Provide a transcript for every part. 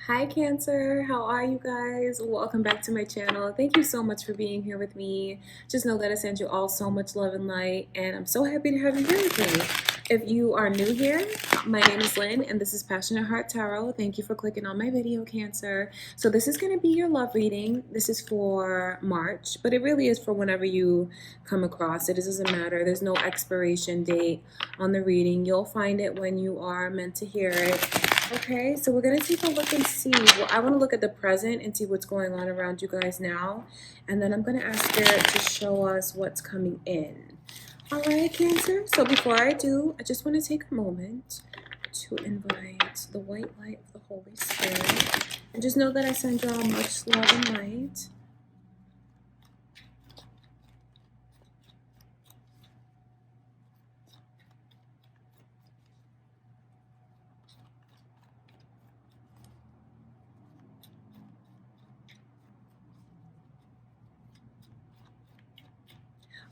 Hi Cancer, how are you guys? Welcome back to my channel. Thank you so much for being here with me. Just know that I send you all so much love and light, and I'm so happy to have you here with me. If you are new here, my name is Lynn and this is Passionate Heart Tarot. Thank you for clicking on my video, Cancer. So this is going to be your love reading. This is for March, but it really is for whenever you come across it. It doesn't matter. There's no expiration date on the reading. You'll find it when you are meant to hear it. Okay, so we're going to take a look and see. Well, I want to look at the present and see what's going on around you guys now. And then I'm going to ask Spirit to show us what's coming in. All right, Cancer. So before I do, I just want to take a moment to invite the white light of the Holy Spirit. And just know that I send y'all much love and light.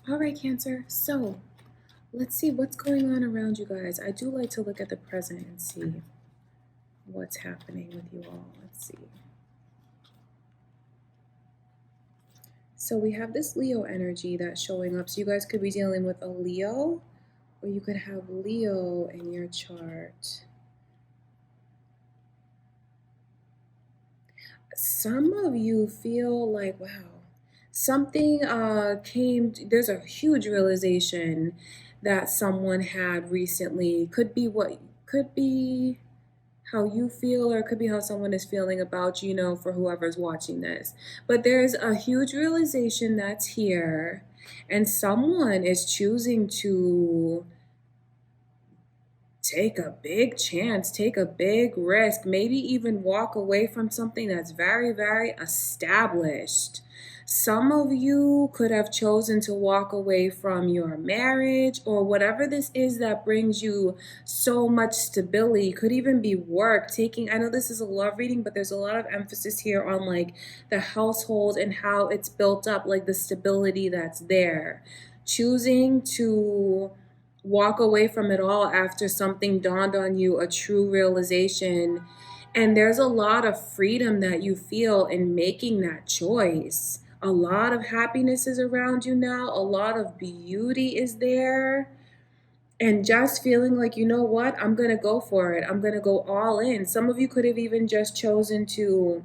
All right, Cancer. So let's see what's going on around you guys. I do like to look at the present and see what's happening with you all. Let's see. So we have this Leo energy that's showing up. So you guys could be dealing with a Leo, or you could have Leo in your chart. Some of you feel like, wow, something there's a huge realization that someone had recently. Could be how you feel, or it could be how someone is feeling about you, for whoever's watching this. But there's a huge realization that's here, and someone is choosing to take a big chance, take a big risk, maybe even walk away from something that's very, very established. Some of you could have chosen to walk away from your marriage or whatever this is that brings you so much stability. Could even be work, I know this is a love reading, but there's a lot of emphasis here on like the household and how it's built up, like the stability that's there. Choosing to walk away from it all after something dawned on you, a true realization. And there's a lot of freedom that you feel in making that choice. A lot of happiness is around you now. A lot of beauty is there. And just feeling like, you know what? I'm going to go for it. I'm going to go all in. Some of you could have even just chosen to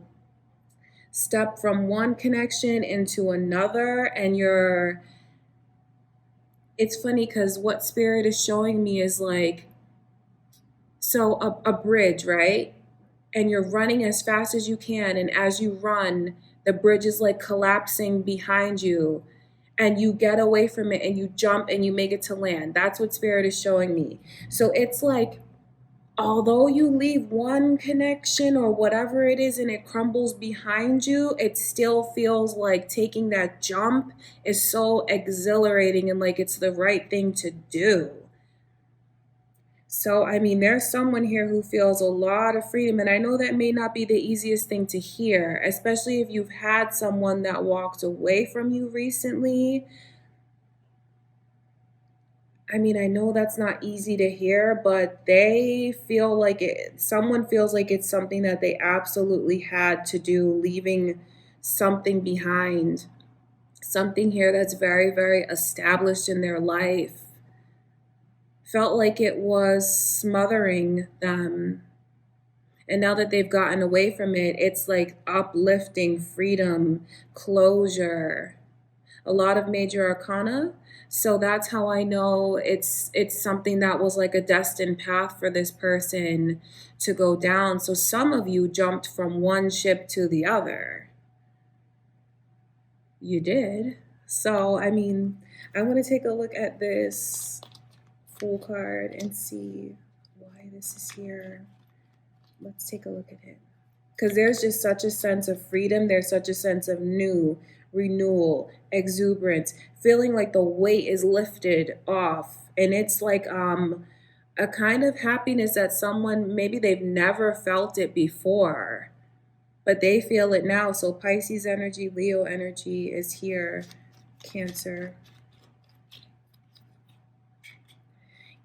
step from one connection into another, and it's funny because what Spirit is showing me is like, so a bridge, right? And you're running as fast as you can. And as you run, the bridge is like collapsing behind you. And you get away from it and you jump and you make it to land. That's what Spirit is showing me. So it's like, although you leave one connection or whatever it is and it crumbles behind you, it still feels like taking that jump is so exhilarating and like it's the right thing to do. So, I mean, there's someone here who feels a lot of freedom. And I know that may not be the easiest thing to hear, especially if you've had someone that walked away from you recently. I mean, I know that's not easy to hear, but they feel like someone feels like it's something that they absolutely had to do, leaving something behind. Something here that's very, very established in their life. Felt like it was smothering them. And now that they've gotten away from it, it's like uplifting, freedom, closure, a lot of major arcana. So that's how I know it's something that was like a destined path for this person to go down. So some of you jumped from one ship to the other. You did. So, I mean, I want to take a look at this Fool card and see why this is here. Let's take a look at it. Because there's just such a sense of freedom. There's such a sense of new, renewal, exuberance, feeling like the weight is lifted off. And it's like a kind of happiness that someone, maybe they've never felt it before, but they feel it now. So Pisces energy, Leo energy is here, Cancer.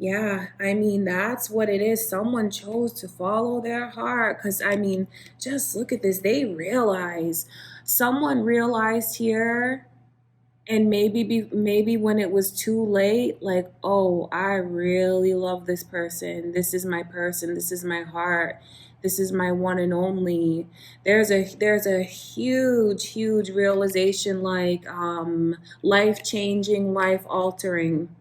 Yeah, I mean, that's what it is. Someone chose to follow their heart. Because, I mean, just look at this. Someone realized here, and maybe when it was too late, like, oh, I really love this person. This is my person. This is my heart. This is my one and only. There's a huge realization, like, life changing, life altering.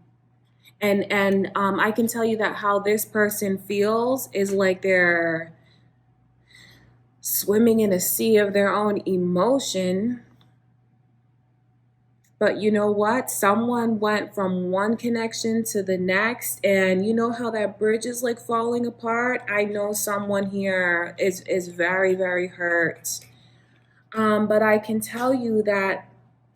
And I can tell you that how this person feels is like they're swimming in a sea of their own emotion. But you know what? Someone went from one connection to the next, and you know how that bridge is like falling apart? I know someone here is very hurt. But I can tell you that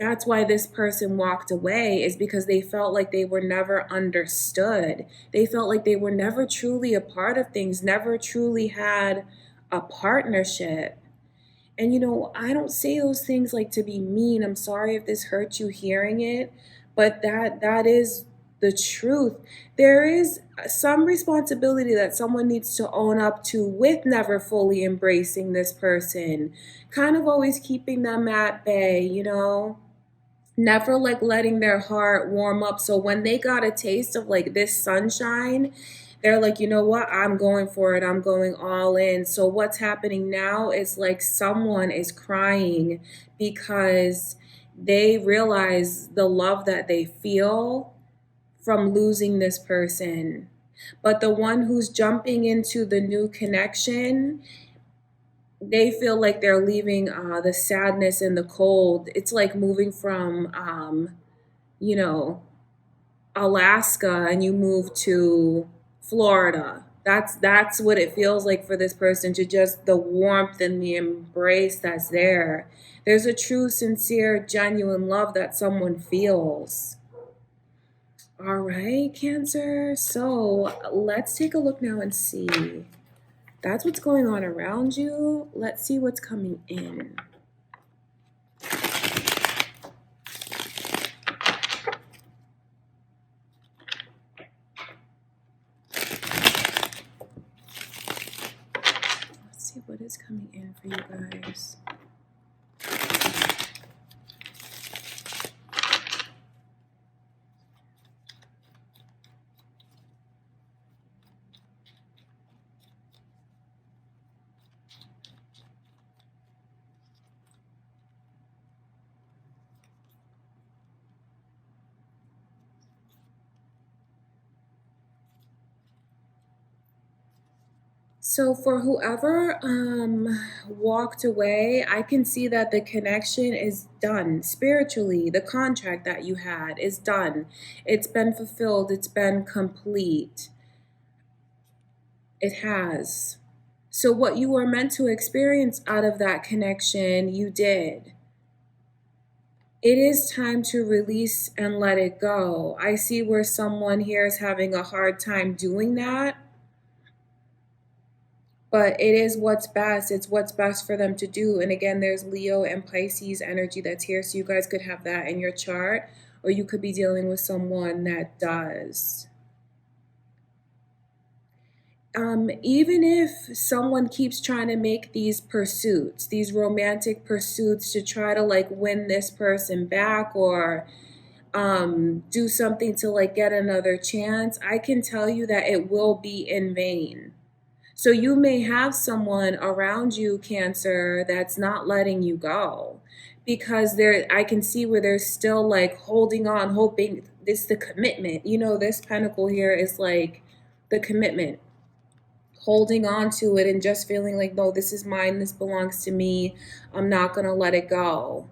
that's why this person walked away, is because they felt like they were never understood. They felt like they were never truly a part of things, never truly had a partnership. And I don't say those things like to be mean. I'm sorry if this hurts you hearing it, but that is the truth. There is some responsibility that someone needs to own up to with never fully embracing this person, kind of always keeping them at bay. Never like letting their heart warm up. So when they got a taste of like this sunshine, they're like, you know what? I'm going for it. I'm going all in. So what's happening now is like someone is crying because they realize the love that they feel from losing this person. But the one who's jumping into the new connection, they feel like they're leaving the sadness and the cold. It's like moving from, you know, Alaska and you move to Florida. That's what it feels like for this person, to just the warmth and the embrace that's there. There's a true, sincere, genuine love that someone feels. All right, Cancer. So let's take a look now and see. That's what's going on around you. Let's see what's coming in. Let's see what is coming in for you guys. So for whoever walked away, I can see that the connection is done spiritually. The contract that you had is done. It's been fulfilled. It's been complete. It has. So what you were meant to experience out of that connection, you did. It is time to release and let it go. I see where someone here is having a hard time doing that, but it is what's best. It's what's best for them to do. And again, there's Leo and Pisces energy that's here, so you guys could have that in your chart, or you could be dealing with someone that does. Even if someone keeps trying to make these pursuits, these romantic pursuits, to try to like win this person back, or do something to like get another chance, I can tell you that it will be in vain. So you may have someone around you, Cancer, that's not letting you go, because I can see where they're still like holding on, hoping this the commitment. This pentacle here is like the commitment, holding on to it and just feeling like, no, this is mine, this belongs to me. I'm not going to let it go.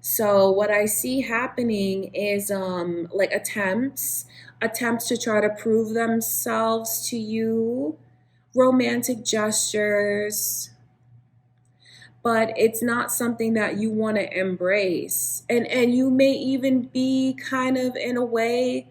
So what I see happening is like attempts to try to prove themselves to you, romantic gestures, but it's not something that you want to embrace. And you may even be kind of in a way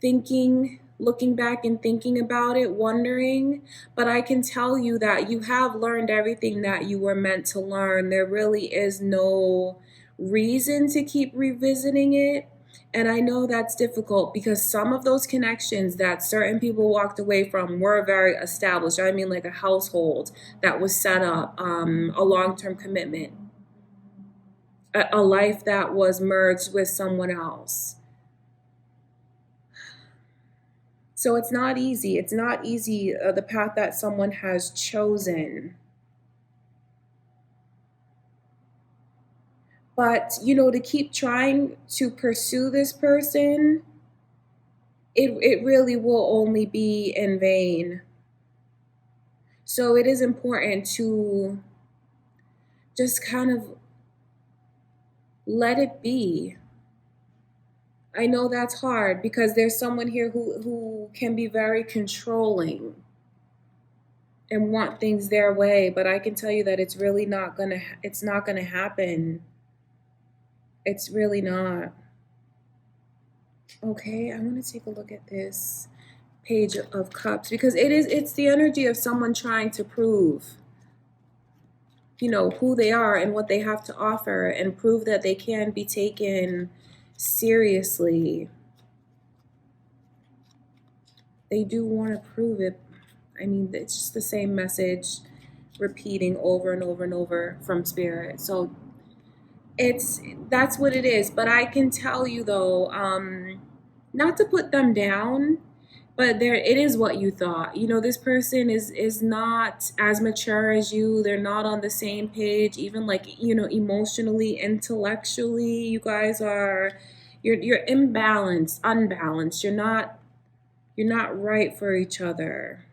thinking, looking back and thinking about it, wondering, but I can tell you that you have learned everything that you were meant to learn. There really is no reason to keep revisiting it. And I know that's difficult because some of those connections that certain people walked away from were very established. I mean, like a household that was set up, a long term commitment, a life that was merged with someone else. So it's not easy. It's not easy, the path that someone has chosen. But, to keep trying to pursue this person, it really will only be in vain. So it is important to just kind of let it be. I know that's hard because there's someone here who can be very controlling and want things their way, but I can tell you that it's not gonna happen. It's really not. Okay, I want to take a look at this page of cups because it's the energy of someone trying to prove, who they are and what they have to offer and prove that they can be taken seriously. They do want to prove it. I mean, it's just the same message repeating over and over and over from spirit. So it's that's what it is. But I can tell you though, not to put them down, but there it is what you thought. This person is not as mature as you. They're not on the same page, even like, emotionally, intellectually. You guys are you're imbalanced, unbalanced. You're not right for each other.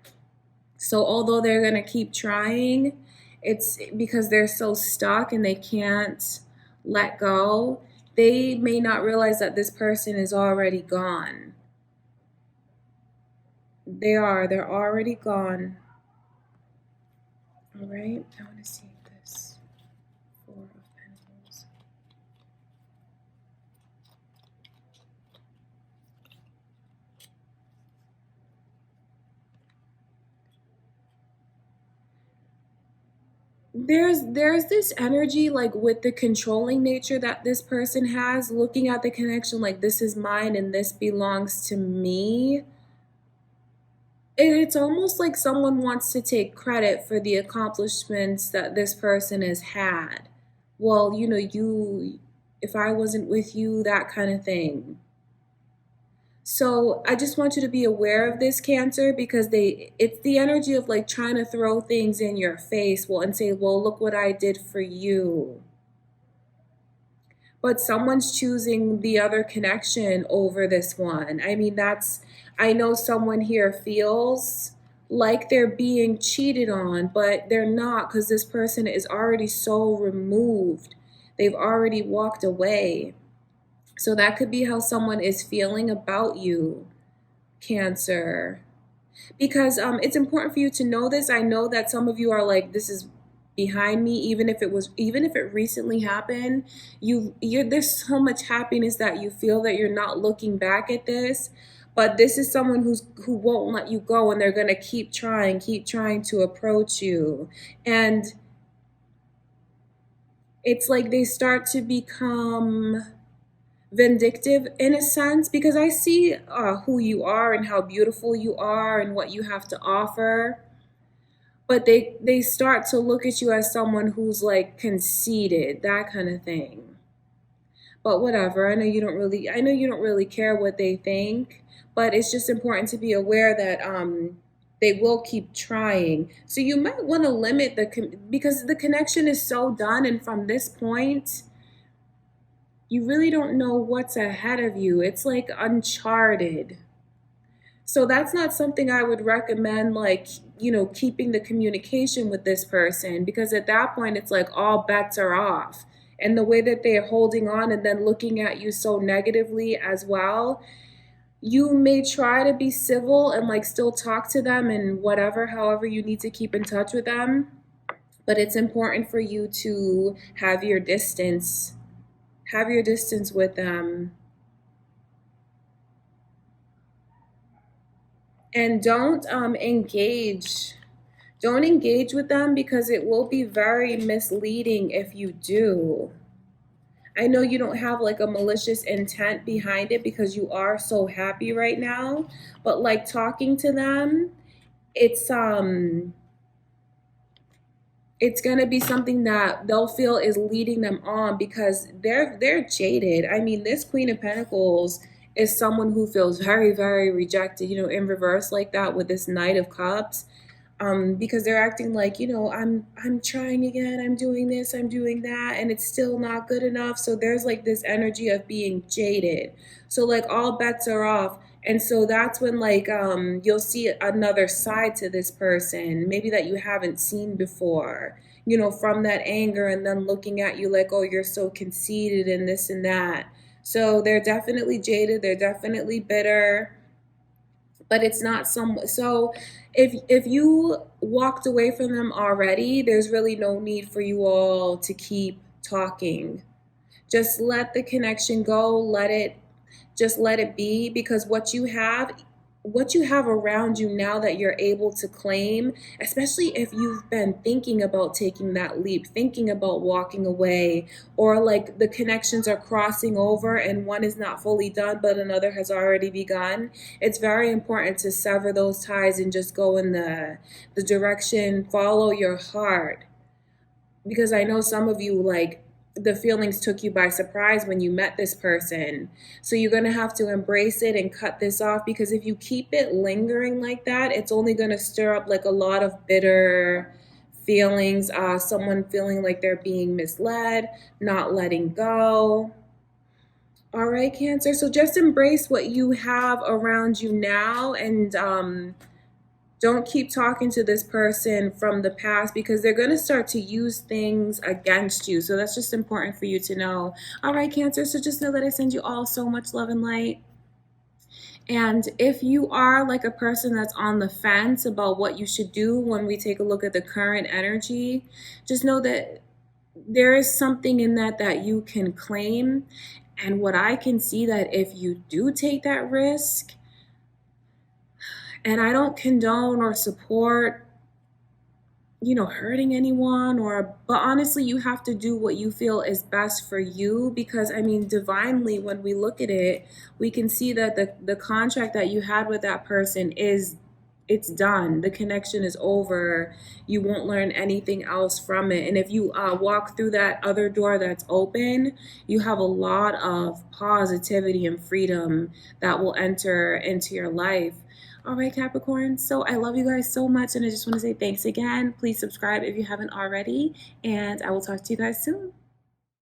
So although they're gonna keep trying, it's because they're so stuck and they can't let go. They may not realize that this person is already gone. They're already gone. All right, I want to see this. Four of Pentacles. There's this energy like with the controlling nature that this person has, looking at the connection like this is mine and this belongs to me. It's almost like someone wants to take credit for the accomplishments that this person has had. Well, if I wasn't with you, that kind of thing. So I just want you to be aware of this, Cancer, because it's the energy of like trying to throw things in your face, well, and say, well, look what I did for you. But someone's choosing the other connection over this one. I mean, I know someone here feels like they're being cheated on, but they're not because this person is already so removed. They've already walked away. So that could be how someone is feeling about you, Cancer. Because it's important for you to know this. I know that some of you are like, this is behind me, even if it recently happened. There's so much happiness that you feel that you're not looking back at this. But this is someone who won't let you go, and they're gonna keep trying to approach you. And it's like they start to become vindictive in a sense because I see who you are and how beautiful you are and what you have to offer, but they start to look at you as someone who's like conceited, that kind of thing. But whatever, I know you don't really care what they think, but it's just important to be aware that they will keep trying. So you might want to limit because the connection is so done, and from this point you really don't know what's ahead of you. It's like uncharted. So that's not something I would recommend, like, keeping the communication with this person, because at that point it's like all bets are off. And the way that they're holding on and then looking at you so negatively as well, you may try to be civil and like still talk to them and whatever, however you need to keep in touch with them. But it's important for you to have your distance. Have your distance with them. And don't engage with them because it will be very misleading if you do. I know you don't have like a malicious intent behind it because you are so happy right now, but like talking to them, it's it's going to be something that they'll feel is leading them on because they're jaded. I mean, this Queen of Pentacles is someone who feels very, very rejected, you know, in reverse like that with this Knight of Cups. Because they're acting like, you know, I'm trying again, I'm doing this, I'm doing that, and it's still not good enough. So there's like this energy of being jaded. So like all bets are off. And so that's when like you'll see another side to this person, maybe that you haven't seen before, you know, from that anger and then looking at you like, oh, you're so conceited and this and that. So they're definitely jaded, they're definitely bitter, but it's not some. So if you walked away from them already, there's really no need for you all to keep talking. Just let the connection go, let it, just let it be, because what you have around you now that you're able to claim, especially if you've been thinking about taking that leap, thinking about walking away, or like the connections are crossing over and one is not fully done but another has already begun. It's very important to sever those ties and just go in the direction, follow your heart, because I know some of you, like, the feelings took you by surprise when you met this person. So you're going to have to embrace it and cut this off, because if you keep it lingering like that, it's only going to stir up like a lot of bitter feelings, someone feeling like they're being misled, not letting go. All right, Cancer. So just embrace what you have around you now, and don't keep talking to this person from the past, because they're going to start to use things against you. So that's just important for you to know. All right, Cancer. So just know that I send you all so much love and light. And if you are like a person that's on the fence about what you should do when we take a look at the current energy, just know that there is something in that that you can claim. And what I can see, that if you do take that risk, and I don't condone or support, you know, hurting anyone, or, but honestly, you have to do what you feel is best for you, because I mean, divinely, when we look at it, we can see that the contract that you had with that person is, it's done, the connection is over, you won't learn anything else from it. And if you walk through that other door that's open, you have a lot of positivity and freedom that will enter into your life. All right, Capricorn. So I love you guys so much. And I just want to say thanks again. Please subscribe if you haven't already. And I will talk to you guys soon.